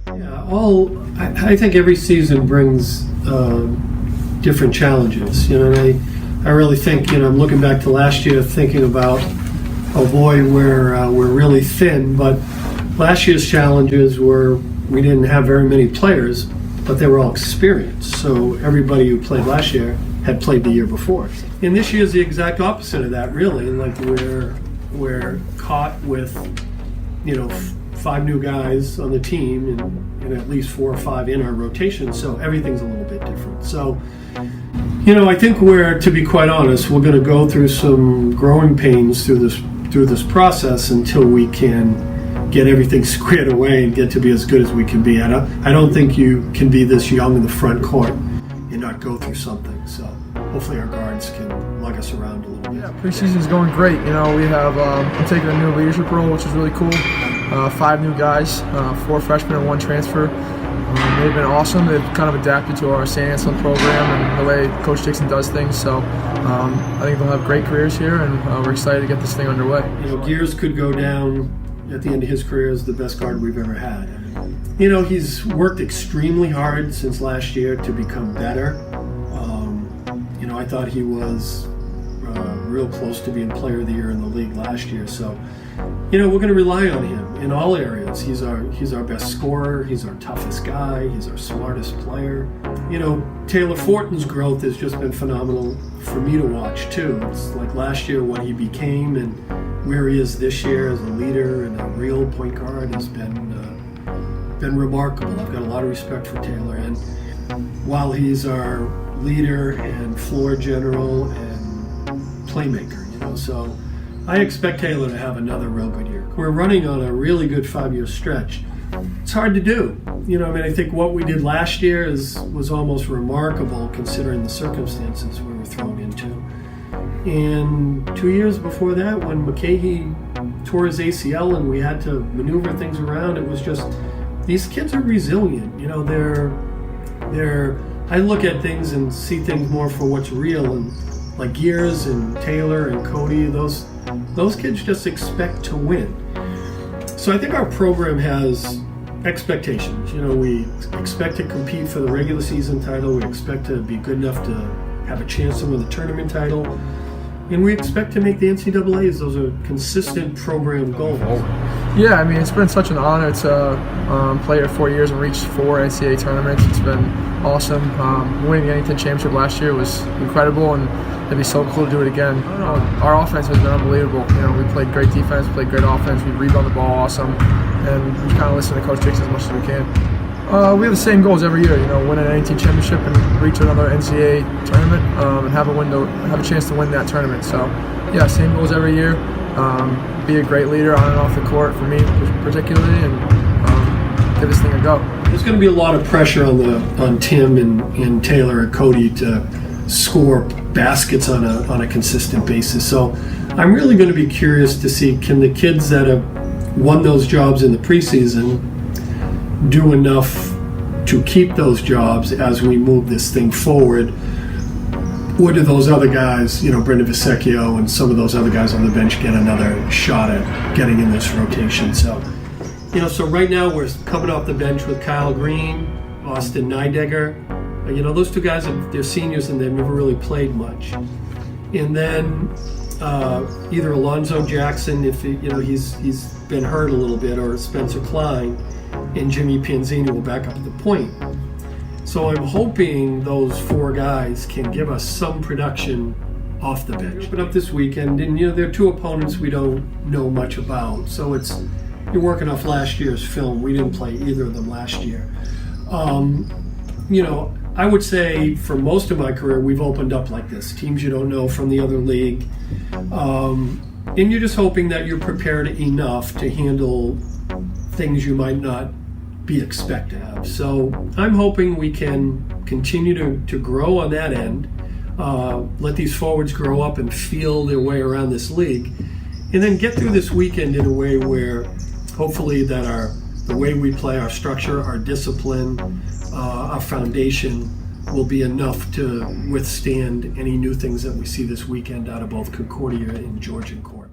Yeah, I think every season brings different challenges. And I really think, I'm looking back to last year thinking about, oh boy, we're really thin, but last year's challenges were we didn't have very many players, but they were all experienced. So everybody who played last year had played the year before. And this year's the exact opposite of that, really. Like we're caught with, 5 new guys on the team and at least 4 or 5 in our rotation. So everything's a little bit different. So, I think to be quite honest, we're going to go through some growing pains through this process until we can get everything squared away and get to be as good as we can be. I don't think you can be this young in the front court and not go through something. So hopefully our guards can lug us around a little bit. Yeah, preseason's going great. We have I'm taking a new leadership role, which is really cool. 5 new guys, 4 freshmen and 1 transfer. They've been awesome. They've kind of adapted to our Saint Anselm program and the way Coach Dickson does things. So I think they'll have great careers here, and we're excited to get this thing underway. Gears could go down at the end of his career as the best guard we've ever had. He's worked extremely hard since last year to become better. I thought he was real close to being Player of the Year in the league last year. So, we're going to rely on him in all areas. He's our best scorer. He's our toughest guy. He's our smartest player. Taylor Fortin's growth has just been phenomenal for me to watch too. It's like last year what he became and where he is this year as a leader and a real point guard has been remarkable. I've got a lot of respect for Taylor, and while he's our leader and floor general and playmaker, so I expect Taylor to have another real good year. We're running on a really good 5-year stretch. It's hard to do. I think what we did last year was almost remarkable considering the circumstances we were thrown into. And 2 years before that, when McKahee tore his ACL and we had to maneuver things around, it was just, these kids are resilient. I look at things and see things more for what's real, and like Gears and Taylor and Cody, those kids just expect to win. So I think our program has expectations. We expect to compete for the regular season title. We expect to be good enough to have a chance to win the tournament title. And we expect to make the NCAAs. Those are consistent program goals. Yeah, it's been such an honor to play here 4 years and reach 4 NCAA tournaments. It's been awesome. Winning the Huntington Championship last year was incredible, and it'd be so cool to do it again. Our offense has been unbelievable. We played great defense, played great offense, we rebound the ball awesome, and we kind of listen to Coach Dickson as much as we can. We have the same goals every year, win an NCAA championship and reach another NCAA tournament, and have a chance to win that tournament. So, yeah, same goals every year. Be a great leader on and off the court for me particularly, and give this thing a go. There's going to be a lot of pressure on Tim and Taylor and Cody to score baskets on a consistent basis. So I'm really going to be curious to see, can the kids that have won those jobs in the preseason do enough to keep those jobs as we move this thing forward? Or do those other guys, Brendan Visecchio and some of those other guys on the bench get another shot at getting in this rotation? So, so right now we're coming off the bench with Kyle Green, Austin Nidegger. Those 2 guys, they're seniors and they've never really played much. And then either Alonzo Jackson, if he's been hurt a little bit, or Spencer Klein, and Jimmy Panzini will back up at the point. So I'm hoping those 4 guys can give us some production off the bench. But up this weekend, and there are 2 opponents we don't know much about. So you're working off last year's film. We didn't play either of them last year. I would say for most of my career, we've opened up like this. Teams you don't know from the other league. And you're just hoping that you're prepared enough to handle things you might not be expected of. So I'm hoping we can continue to grow on that end, let these forwards grow up and feel their way around this league, and then get through this weekend in a way where hopefully that the way we play, our structure, our discipline, our foundation will be enough to withstand any new things that we see this weekend out of both Concordia and Georgian Court.